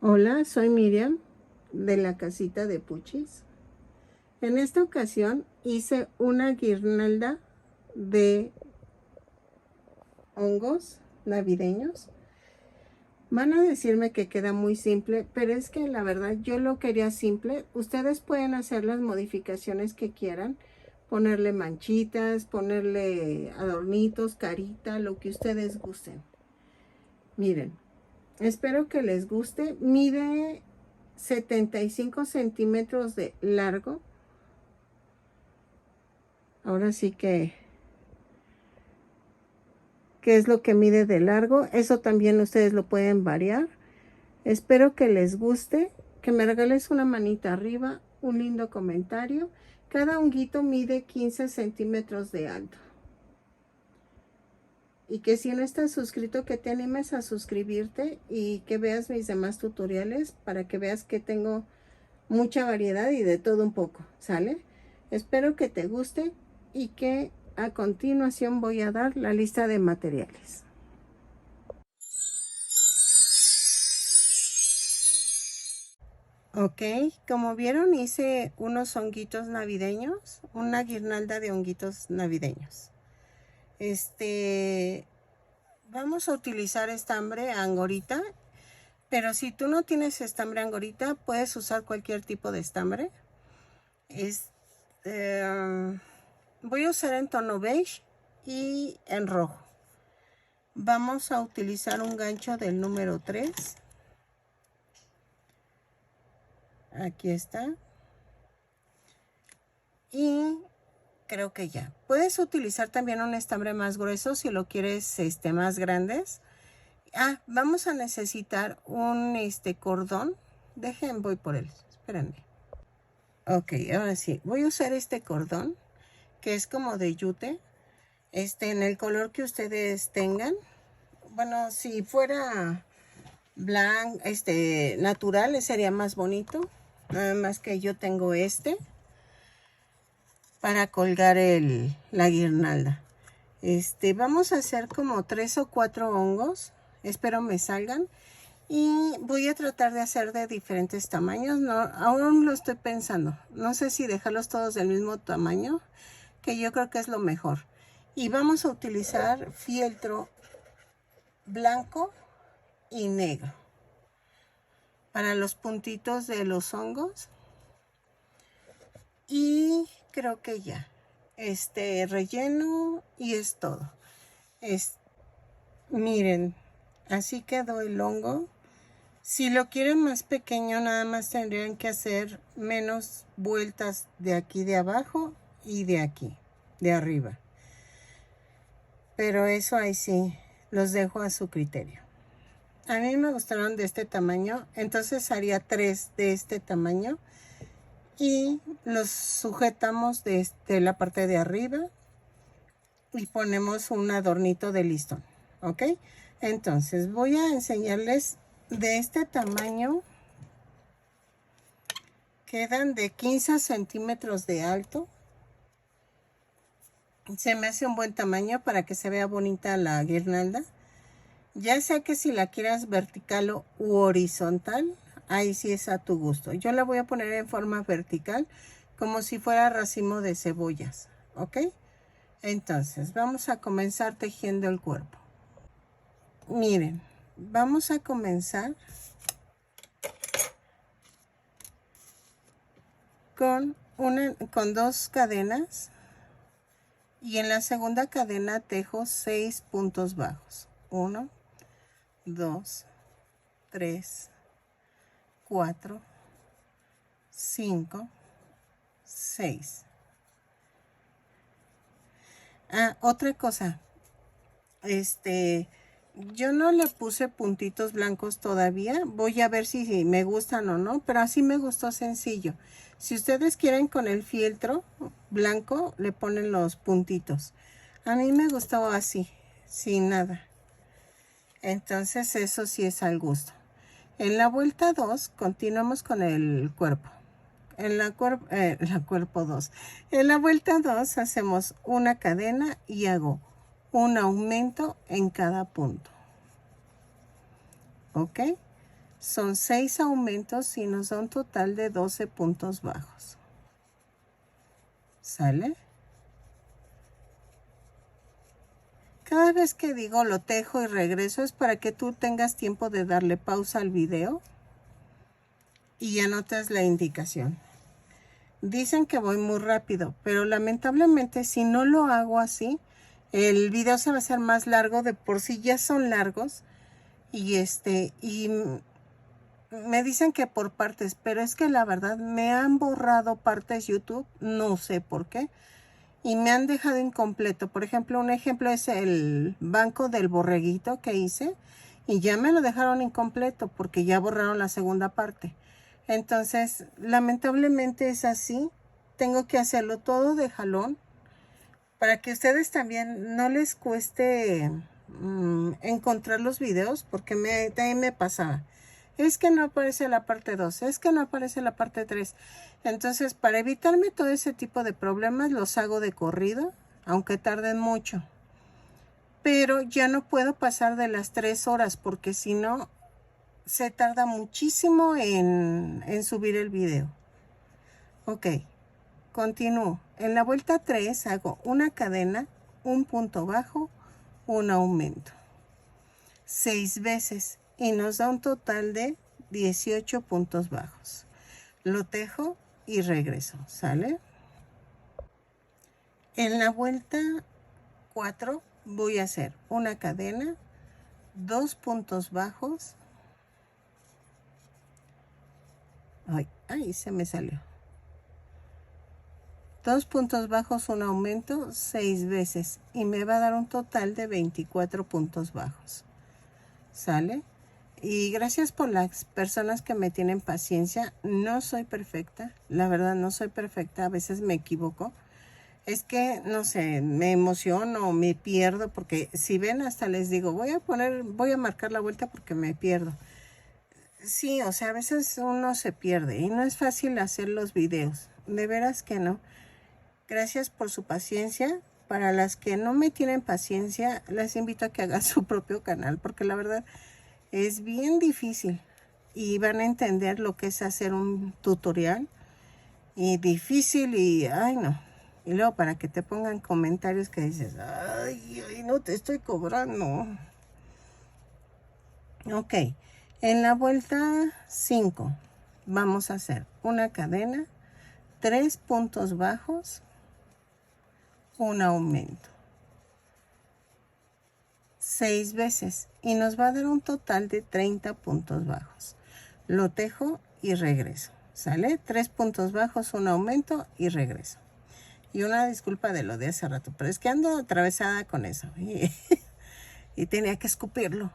Hola, soy Miriam de la casita de Puchis. En esta ocasión hice una guirnalda de hongos navideños. Van a decirme que queda muy simple, pero es que la verdad yo lo quería simple. Ustedes pueden hacer las modificaciones que quieran, ponerle manchitas, ponerle adornitos, carita, lo que ustedes gusten. Miren, espero que les guste. Mide 75 centímetros de largo. Ahora sí que ¿qué es lo que mide de largo? Eso también ustedes lo pueden variar. Espero que les guste, que me regales una manita arriba, un lindo comentario. Cada honguito mide 15 centímetros de alto. Y que si no estás suscrito, que te animes a suscribirte y que veas mis demás tutoriales para que veas que tengo mucha variedad y de todo un poco, ¿sale? Espero que te guste y que a continuación voy a dar la lista de materiales. Ok, como vieron hice unos honguitos navideños, una guirnalda de honguitos navideños. Vamos a utilizar estambre angorita, pero si tú no tienes estambre angorita, puedes usar cualquier tipo de estambre. Voy a usar en tono beige y en rojo. Vamos a utilizar un gancho del número 3. Aquí está. Y creo que ya. Puedes utilizar también un estambre más grueso si lo quieres más grandes. Vamos a necesitar un cordón. Voy por él. Espérenme. Ok, ahora sí. Voy a usar este cordón que es como de yute. En el color que ustedes tengan. Bueno, si fuera blanco, natural, sería más bonito. Nada más que yo tengo para colgar la guirnalda. Vamos a hacer como 3 o 4 hongos. Espero me salgan. Y voy a tratar de hacer de diferentes tamaños. No, aún lo estoy pensando. No sé si dejarlos todos del mismo tamaño, que yo creo que es lo mejor. Y vamos a utilizar fieltro blanco y negro para los puntitos de los hongos. Y creo que ya relleno y es todo. Miren, así quedó el hongo. Si lo quieren más pequeño, nada más tendrían que hacer menos vueltas de aquí de abajo y de aquí de arriba, pero eso ahí sí los dejo a su criterio. A mí me gustaron de este tamaño, entonces haría 3 de este tamaño y los sujetamos de la parte de arriba y ponemos un adornito de listón. Ok, entonces voy a enseñarles de este tamaño. Quedan de 15 centímetros de alto. Se me hace un buen tamaño para que se vea bonita la guirnalda. Ya sea que si la quieras vertical u horizontal, ahí sí es a tu gusto. Yo la voy a poner en forma vertical, como si fuera racimo de cebollas. ¿Ok? Entonces, vamos a comenzar tejiendo el cuerpo. Miren, vamos a comenzar con 2 cadenas. Y en la segunda cadena tejo 6 puntos bajos. 1, 2, 3, 4, 5, 6. Otra cosa. Yo no le puse puntitos blancos todavía. Voy a ver si me gustan o no, pero así me gustó sencillo. Si ustedes quieren con el fieltro blanco, le ponen los puntitos. A mí me gustó así, sin nada. Entonces eso sí es al gusto. En la vuelta 2 continuamos con el cuerpo. En la cuerpo 2. En la vuelta 2 hacemos una cadena y hago un aumento en cada punto. ¿Ok? Son 6 aumentos y nos da un total de 12 puntos bajos. ¿Sale? Cada vez que digo lo tejo y regreso es para que tú tengas tiempo de darle pausa al video y anotes la indicación. Dicen que voy muy rápido, pero lamentablemente si no lo hago así, el video se va a hacer más largo. De por sí ya son largos. Y me dicen que por partes, pero es que la verdad me han borrado partes YouTube, no sé por qué, y me han dejado incompleto. Por ejemplo, un ejemplo es el banco del borreguito que hice, y ya me lo dejaron incompleto porque ya borraron la segunda parte. Entonces, lamentablemente es así. Tengo que hacerlo todo de jalón para que ustedes también no les cueste encontrar los videos, porque también me pasaba. Es que no aparece la parte 2, es que no aparece la parte 3. Entonces, para evitarme todo ese tipo de problemas, los hago de corrido, aunque tarden mucho. Pero ya no puedo pasar de las 3 horas, porque si no, se tarda muchísimo en subir el video. Ok, continúo. En la vuelta 3 hago una cadena, un punto bajo, un aumento. 6 veces y nos da un total de 18 puntos bajos. Lo tejo y regreso, ¿sale? En la vuelta 4 voy a hacer una cadena, 2 puntos bajos. Ay, se me salió. 2 puntos bajos, un aumento, 6 veces y me va a dar un total de 24 puntos bajos. ¿Sale? Y gracias por las personas que me tienen paciencia. No soy perfecta, la verdad no soy perfecta, a veces me equivoco. Es que, no sé, me emociono, me pierdo, porque si ven hasta les digo, voy a marcar la vuelta porque me pierdo. Sí, o sea, a veces uno se pierde y no es fácil hacer los videos, de veras que no. Gracias por su paciencia. Para las que no me tienen paciencia, les invito a que hagan su propio canal, porque la verdad es bien difícil y van a entender lo que es hacer un tutorial. Y difícil y, ay no. Y luego para que te pongan comentarios que dices, ay, no te estoy cobrando. Ok, en la vuelta 5 vamos a hacer una cadena, 3 puntos bajos, un aumento. 6 veces y nos va a dar un total de 30 puntos bajos. Lo tejo y regreso. ¿Sale? 3 puntos bajos, un aumento y regreso. Y una disculpa de lo de hace rato, pero es que ando atravesada con eso. Y tenía que escupirlo.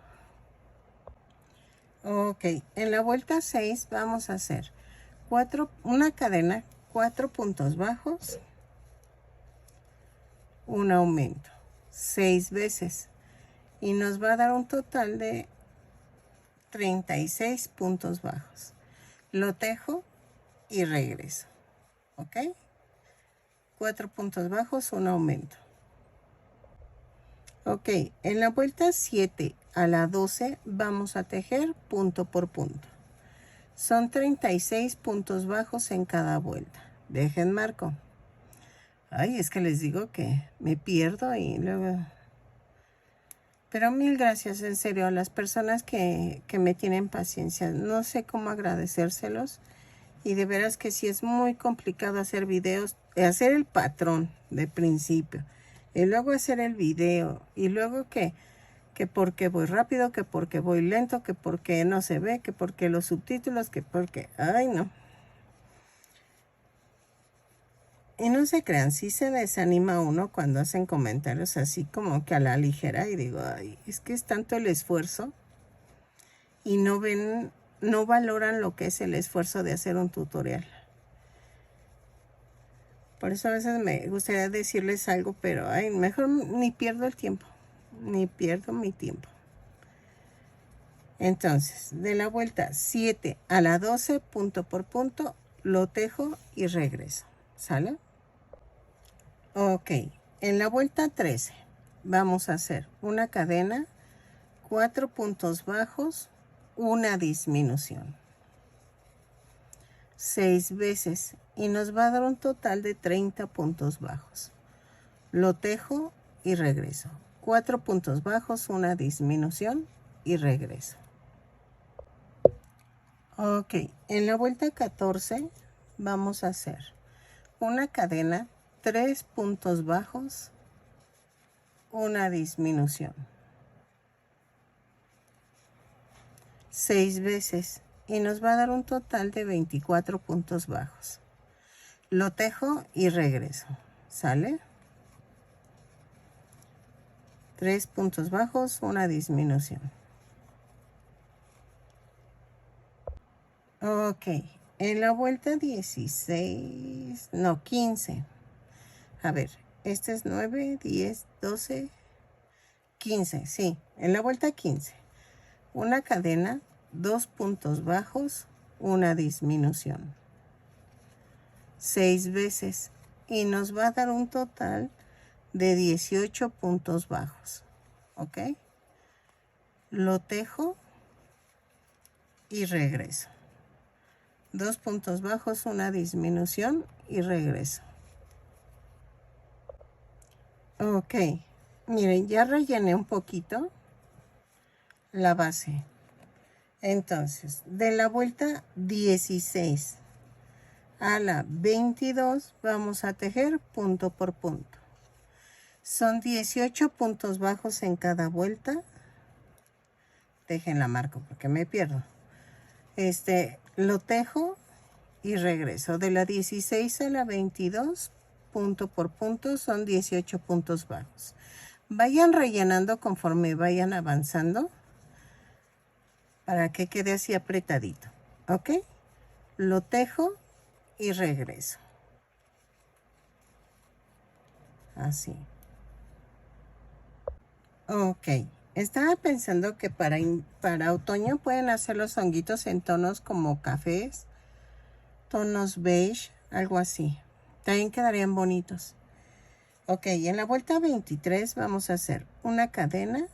Ok, en la vuelta 6 vamos a hacer una cadena, 4 puntos bajos, un aumento. 6 veces. Y nos va a dar un total de 36 puntos bajos. Lo tejo y regreso. ¿Ok? 4 puntos bajos, un aumento. Ok, en la vuelta 7 a la 12 vamos a tejer punto por punto. Son 36 puntos bajos en cada vuelta. Dejen marco. Ay, es que les digo que me pierdo y luego... Pero mil gracias, en serio, a las personas que me tienen paciencia. No sé cómo agradecérselos. Y de veras que sí es muy complicado hacer videos, hacer el patrón de principio. Y luego hacer el video. Y luego que porque voy rápido, que porque voy lento, que porque no se ve, que porque los subtítulos, que porque... Ay, no. Y no se crean, sí se desanima uno cuando hacen comentarios así como que a la ligera. Y digo, ay, es que es tanto el esfuerzo. Y no ven, no valoran lo que es el esfuerzo de hacer un tutorial. Por eso a veces me gustaría decirles algo, pero ay, mejor ni pierdo el tiempo. Ni pierdo mi tiempo. Entonces, de la vuelta 7 a la 12, punto por punto, lo tejo y regreso. ¿Sale? Ok, en la vuelta 13 vamos a hacer una cadena, 4 puntos bajos, una disminución. 6 veces y nos va a dar un total de 30 puntos bajos. Lo tejo y regreso. 4 puntos bajos, una disminución y regreso. Ok, en la vuelta 14 vamos a hacer una cadena, 3 puntos bajos, una disminución. 6 veces y nos va a dar un total de 24 puntos bajos. Lo tejo y regreso. ¿Sale? 3 puntos bajos, una disminución. Ok, en la vuelta 16, no, 15. A ver, este es 9, 10, 12, 15, sí, en la vuelta 15. Una cadena, 2 puntos bajos, una disminución. 6 veces y nos va a dar un total de 18 puntos bajos. ¿Ok? Lo tejo y regreso. 2 puntos bajos, una disminución y regreso. Ok, miren, ya rellené un poquito la base. Entonces, de la vuelta 16 a la 22 vamos a tejer punto por punto. Son 18 puntos bajos en cada vuelta. Déjenla marco porque me pierdo. Lo tejo y regreso. De la 16 a la 22, punto por punto, son 18 puntos bajos. Vayan rellenando conforme vayan avanzando para que quede así apretadito. ¿Ok? Lo tejo y regreso. Así. Ok. Estaba pensando que para otoño pueden hacer los honguitos en tonos como cafés, tonos beige, algo así. También quedarían bonitos. Ok, en la vuelta 23 vamos a hacer una cadena,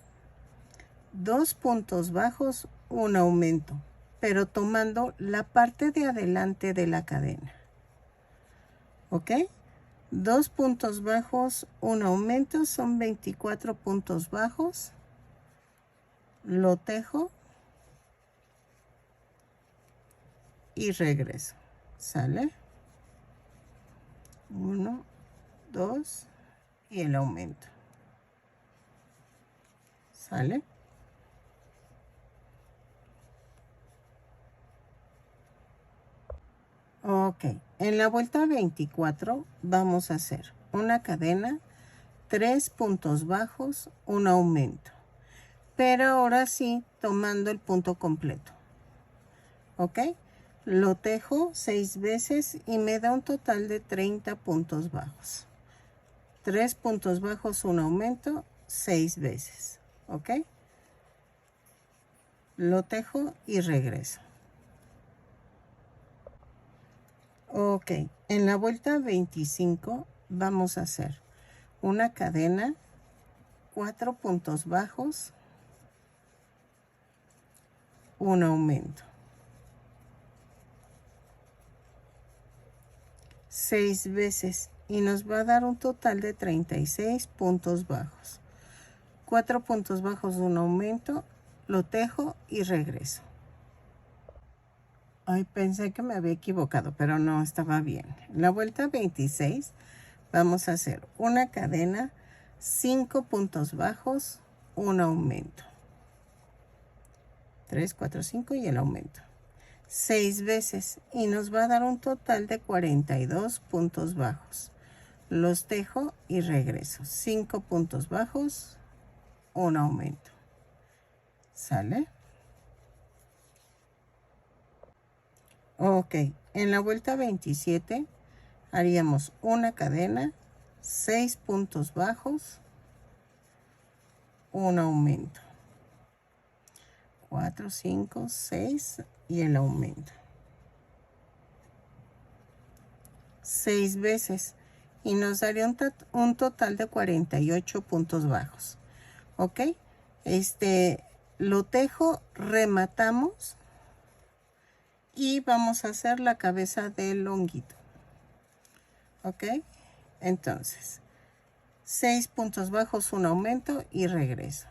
2 puntos bajos, un aumento, pero tomando la parte de adelante de la cadena. ¿Ok? 2 puntos bajos, un aumento, son 24 puntos bajos. Lo tejo y regreso. ¿Sale? 1, 2 y el aumento. ¿Sale? Ok, en la vuelta 24 vamos a hacer una cadena, 3 puntos bajos, un aumento. Pero ahora sí, tomando el punto completo. ¿Ok? Lo tejo 6 veces y me da un total de 30 puntos bajos. 3 puntos bajos, un aumento, 6 veces. ¿Ok? Lo tejo y regreso. Ok, en la vuelta 25 vamos a hacer una cadena, 4 puntos bajos, un aumento. 6 veces y nos va a dar un total de 36 puntos bajos. 4 puntos bajos, un aumento, lo tejo y regreso. Ay, pensé que me había equivocado, pero no, estaba bien. En la vuelta 26 vamos a hacer una cadena, 5 puntos bajos, un aumento. 3, 4, 5 y el aumento. 6 veces y nos va a dar un total de 42 puntos bajos. Los tejo y regreso. 5 puntos bajos, un aumento. ¿Sale? Ok, en la vuelta 27 haríamos una cadena, 6 puntos bajos, un aumento. 4, 5, 6 y el aumento. 6 veces y nos daría un total de 48 puntos bajos. ¿Ok? lo tejo, rematamos y vamos a hacer la cabeza del honguito. Ok, entonces 6 puntos bajos, un aumento y regreso.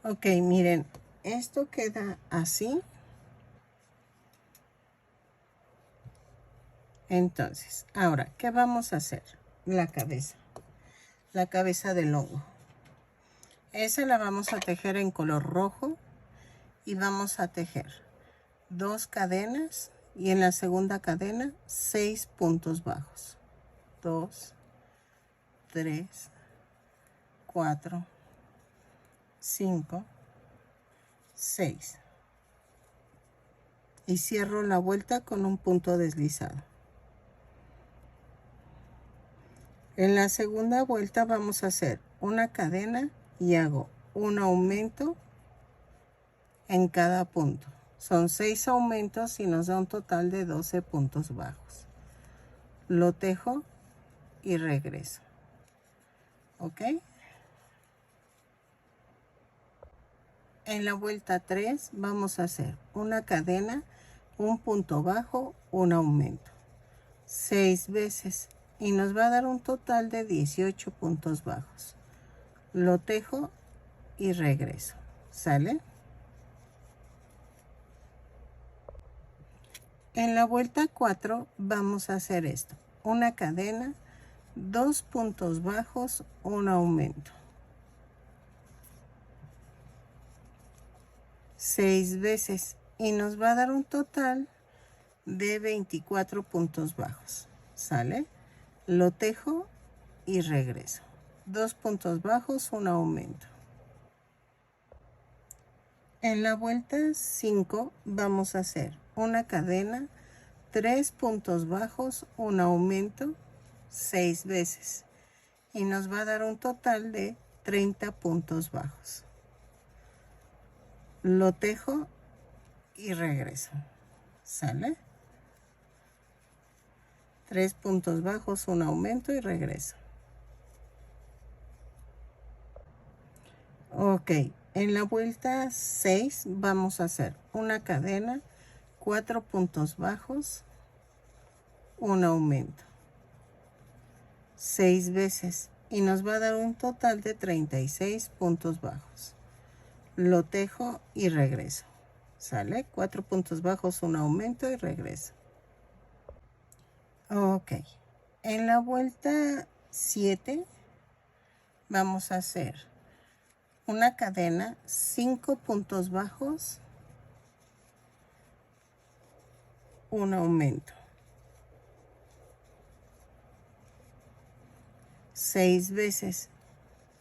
Ok, miren, esto queda así. Entonces, ahora, ¿qué vamos a hacer? La cabeza del hongo. Esa la vamos a tejer en color rojo y vamos a tejer 2 cadenas y en la segunda cadena 6 puntos bajos. 2, 3, 4, 5, 6. Y cierro la vuelta con un punto deslizado. En la segunda vuelta vamos a hacer una cadena y hago un aumento en cada punto. Son 6 aumentos y nos da un total de 12 puntos bajos. Lo tejo y regreso. ¿Ok? En la vuelta 3 vamos a hacer una cadena, un punto bajo, un aumento. 6 veces y nos va a dar un total de 18 puntos bajos. Lo tejo y regreso. ¿Sale? En la vuelta 4 vamos a hacer esto. Una cadena, 2 puntos bajos, un aumento. 6 veces y nos va a dar un total de 24 puntos bajos. ¿Sale? Lo tejo y regreso. 2 puntos bajos, un aumento. En la vuelta 5 vamos a hacer una cadena, 3 puntos bajos, un aumento, 6 veces. Y nos va a dar un total de 30 puntos bajos. Lo tejo y regreso. ¿Sale? 3 puntos bajos, un aumento y regreso. Ok, en la vuelta 6 vamos a hacer una cadena, 4 puntos bajos, un aumento. 6 veces y nos va a dar un total de 36 puntos bajos. Lo tejo y regreso. ¿Sale? 4 puntos bajos, un aumento y regreso. Ok, en la vuelta 7 vamos a hacer una cadena, 5 puntos bajos, un aumento. 6 veces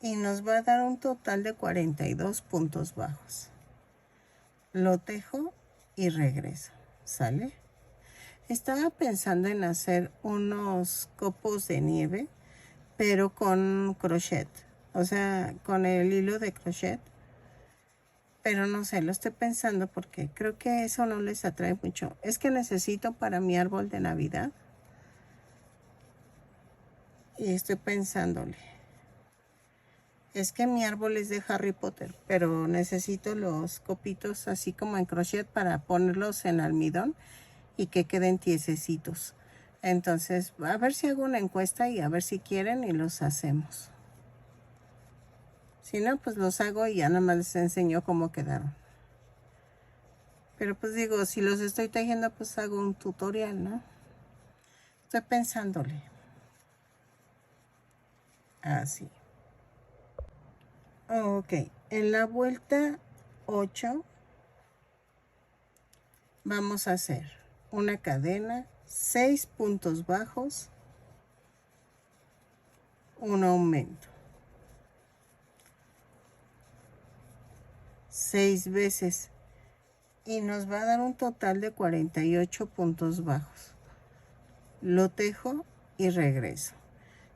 y nos va a dar un total de 42 puntos bajos. Lo tejo y regreso. ¿Sale? Estaba pensando en hacer unos copos de nieve, pero con crochet, o sea, con el hilo de crochet. Pero no sé, lo estoy pensando porque creo que eso no les atrae mucho. Es que necesito para mi árbol de Navidad. Y estoy pensándole. Es que mi árbol es de Harry Potter, pero necesito los copitos así como en crochet para ponerlos en almidón y que queden tiesecitos. Entonces, a ver si hago una encuesta y a ver si quieren y los hacemos. Si no, pues los hago y ya nada más les enseño cómo quedaron. Pero pues digo, si los estoy tejiendo, pues hago un tutorial, ¿no? Estoy pensándole. Así. Ok, en la vuelta 8 vamos a hacer una cadena, 6 puntos bajos, un aumento. 6 veces y nos va a dar un total de 48 puntos bajos. Lo tejo y regreso.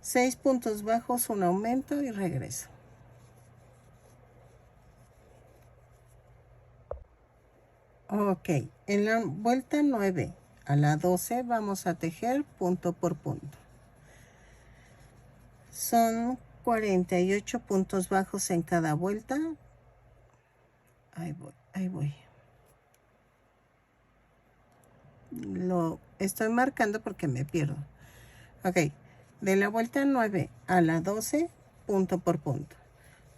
6 puntos bajos, un aumento y regreso. Ok, en la vuelta 9 a la 12 vamos a tejer punto por punto. Son 48 puntos bajos en cada vuelta. Ahí voy, ahí voy. Lo estoy marcando porque me pierdo. Ok, de la vuelta 9 a la 12, punto por punto.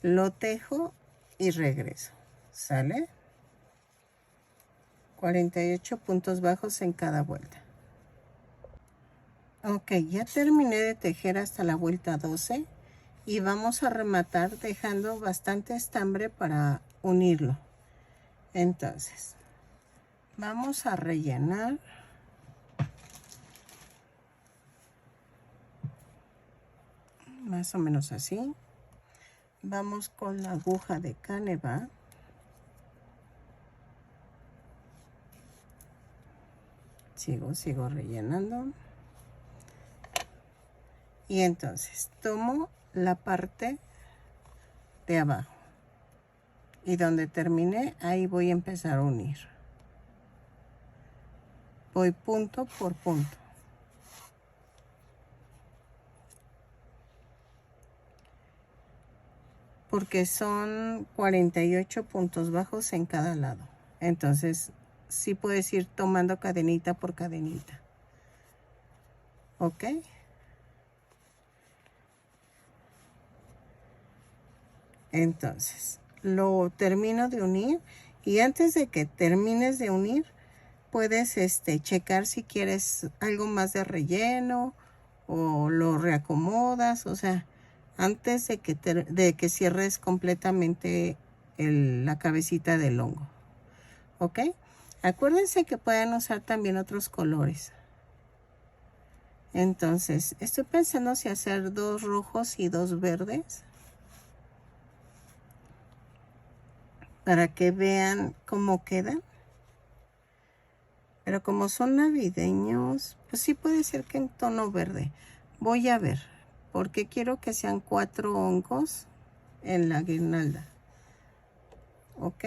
Lo tejo y regreso. ¿Sale? 48 puntos bajos en cada vuelta. Ok, ya terminé de tejer hasta la vuelta 12 y vamos a rematar dejando bastante estambre para unirlo. Entonces, vamos a rellenar. Más o menos así. Vamos con la aguja de Caneva. Sigo rellenando. Y entonces tomo la parte de abajo. Y donde terminé, ahí voy a empezar a unir. Voy punto por punto. Porque son 48 puntos bajos en cada lado. Entonces, sí puedes ir tomando cadenita por cadenita. ¿Ok? Entonces, lo termino de unir. Y antes de que termines de unir, puedes checar si quieres algo más de relleno o lo reacomodas. O sea, antes de que cierres completamente la cabecita del hongo. ¿Ok? Acuérdense que pueden usar también otros colores. Entonces, estoy pensando si hacer 2 rojos y 2 verdes. Para que vean cómo quedan. Pero como son navideños, pues sí puede ser que en tono verde. Voy a ver, porque quiero que sean 4 hongos en la guirnalda. ¿Ok?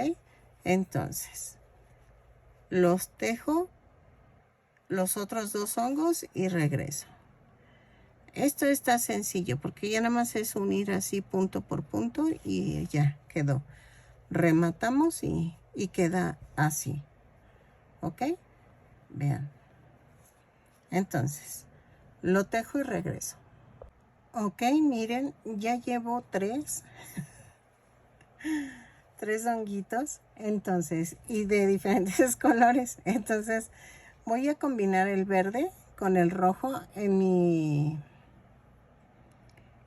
Entonces, los tejo, los otros 2 hongos y regreso. Esto está sencillo porque ya nada más es unir así punto por punto y ya quedó. Rematamos y queda así. ¿Ok? Vean. Entonces, lo tejo y regreso. Ok, miren, ya llevo 3 honguitos. Entonces, y de diferentes colores. Entonces, voy a combinar el verde con el rojo en mi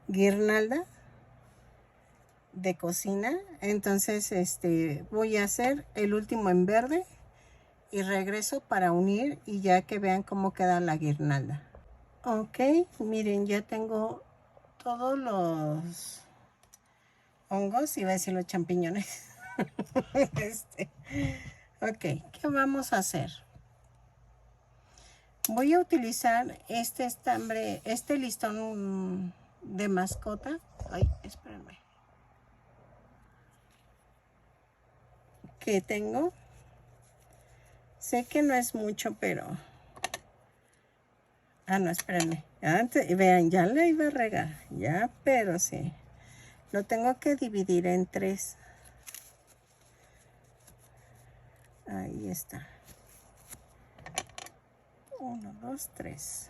guirnalda de cocina. Entonces, voy a hacer el último en verde y regreso para unir y ya que vean cómo queda la guirnalda. Ok, miren, ya tengo todos los hongos, iba a decir los champiñones. Ok, ¿qué vamos a hacer? Voy a utilizar este estambre, este listón de mascota. Ay, espérenme. Que tengo. Sé que no es mucho, pero... Ah, no, espérenme. Antes, vean, ya la iba a regar. Ya, pero sí. Lo tengo que dividir en 3. Ahí está. 1, 2, 3.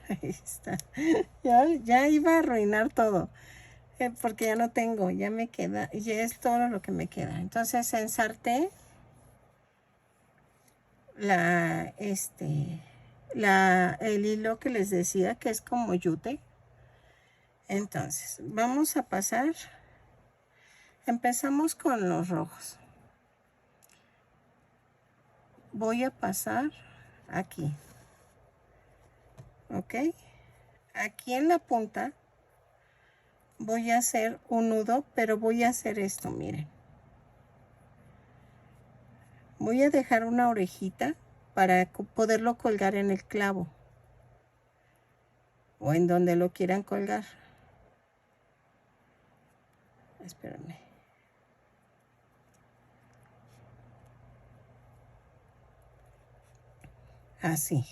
Ahí está. Ya iba a arruinar todo. Porque ya no tengo. Ya me queda. Ya es todo lo que me queda. Entonces ensarté el hilo que les decía que es como yute. Entonces vamos a pasar. Empezamos con los rojos. Voy a pasar aquí. Ok. Aquí en la punta voy a hacer un nudo, pero voy a hacer esto, miren. Voy a dejar una orejita para poderlo colgar en el clavo o en donde lo quieran colgar. Espérenme. Así,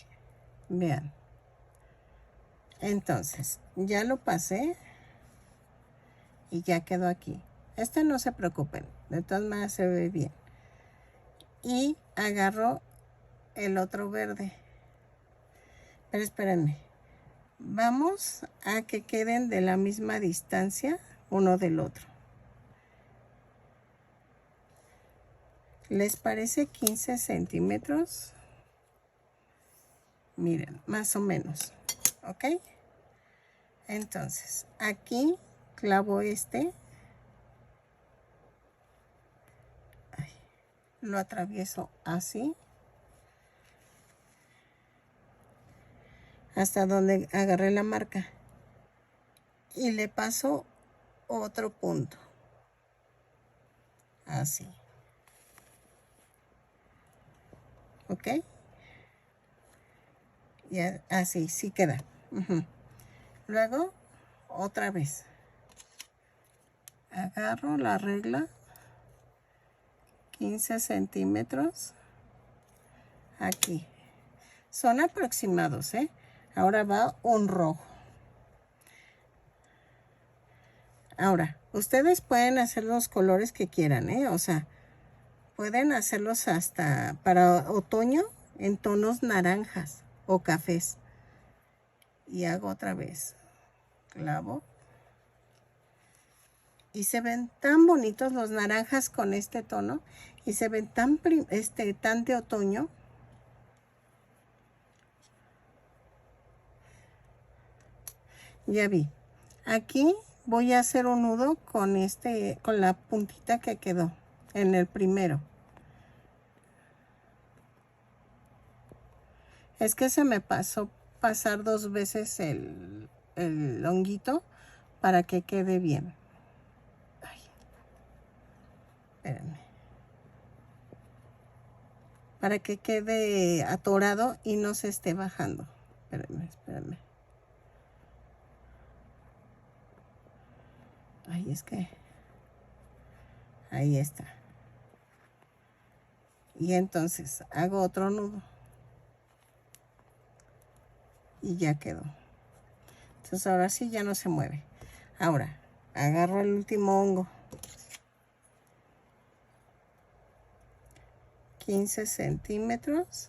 vean. Entonces, ya lo pasé y ya quedó aquí. Este no se preocupen, de todas maneras se ve bien. Y agarro el otro verde. Pero espérenme. Vamos a que queden de la misma distancia uno del otro. ¿Les parece 15 centímetros? Miren, más o menos. ¿Ok? Entonces, aquí clavo este. Ay, lo atravieso así. Hasta donde agarré la marca. Y le paso otro punto. Así. ¿Ok? Y así, sí queda. Luego, otra vez. Agarro la regla. 15 centímetros. Aquí. Son aproximados, ¿eh? Ahora va un rojo. Ahora, ustedes pueden hacer los colores que quieran, ¿eh? O sea, pueden hacerlos hasta para otoño en tonos naranjas o cafés. Y hago otra vez. Clavo. Y se ven tan bonitos los naranjas con este tono. Y se ven tan, tan de otoño. Ya vi. Aquí voy a hacer un nudo con con la puntita que quedó en el primero. Es que se me pasó pasar 2 veces el honguito para que quede bien. Ay, espérenme. Para que quede atorado y no se esté bajando. Espérenme. Ay, es que... Ahí está. Y entonces hago otro nudo. Y ya quedó. Entonces ahora sí ya no se mueve. Ahora, agarro el último hongo. 15 centímetros.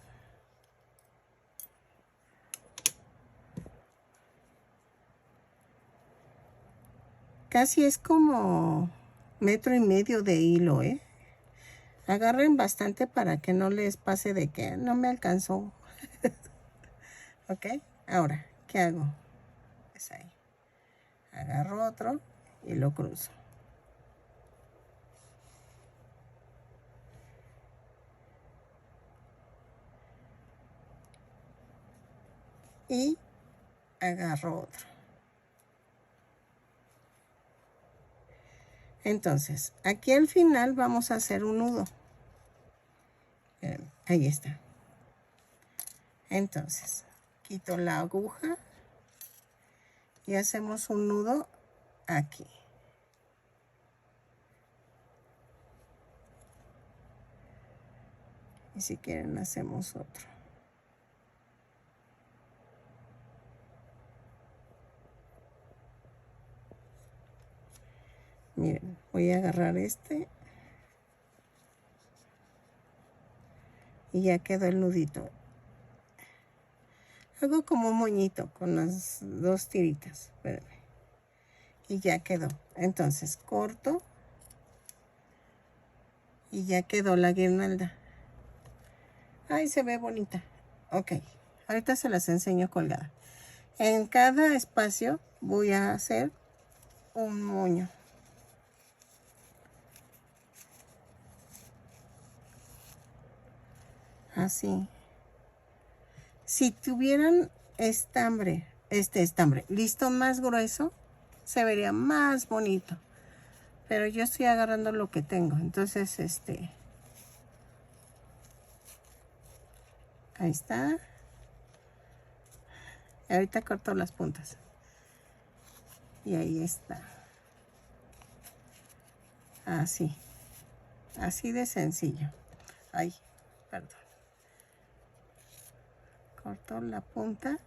Casi es como 1,5 metros de hilo, ¿eh? Agarren bastante para que no les pase de que no me alcanzó. ¿Ok? Ahora, ¿qué hago? Pues ahí. Agarro otro y lo cruzo. Y agarro otro. Entonces, aquí al final vamos a hacer un nudo. Ahí está. Entonces, quito la aguja y hacemos un nudo aquí. Y si quieren hacemos otro. Miren, voy a agarrar este. Y ya quedó el nudito. Hago como un moñito con las 2 tiritas. Espérenme. Y ya quedó. Entonces corto. Y ya quedó la guirnalda. Ay, se ve bonita. Ok. Ahorita se las enseño colgada. En cada espacio voy a hacer un moño. Así. Si tuvieran estambre listo más grueso, se vería más bonito. Pero yo estoy agarrando lo que tengo. Entonces, ahí está. Ahorita corto las puntas. Y ahí está. Así. Así de sencillo. Ay, perdón. Corto la punta.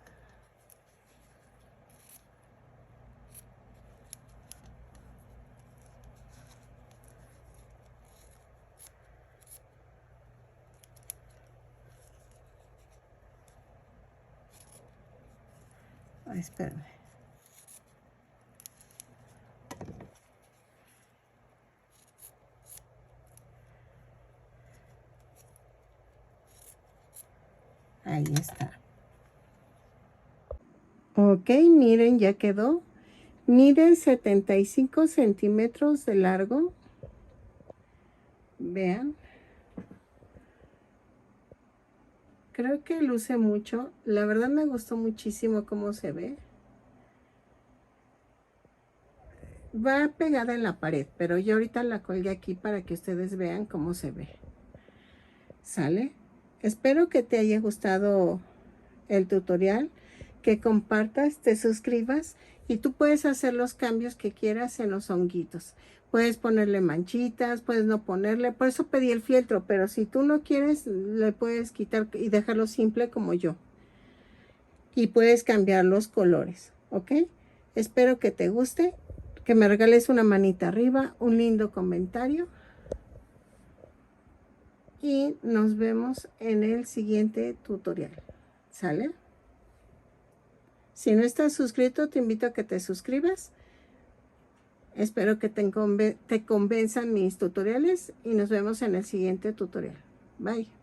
Ay, espérame. Ahí está. Ok, miren, ya quedó. Mide 75 centímetros de largo. Vean. Creo que luce mucho. La verdad me gustó muchísimo cómo se ve. Va pegada en la pared, pero yo ahorita la colgué aquí para que ustedes vean cómo se ve. ¿Sale? Espero que te haya gustado el tutorial, que compartas, te suscribas y tú puedes hacer los cambios que quieras en los honguitos. Puedes ponerle manchitas, puedes no ponerle, por eso pedí el fieltro, pero si tú no quieres, le puedes quitar y dejarlo simple como yo. Y puedes cambiar los colores, ¿ok? Espero que te guste, que me regales una manita arriba, un lindo comentario. Y nos vemos en el siguiente tutorial. ¿Sale? Si no estás suscrito, te invito a que te suscribas. Espero que te convenzan mis tutoriales y nos vemos en el siguiente tutorial. Bye.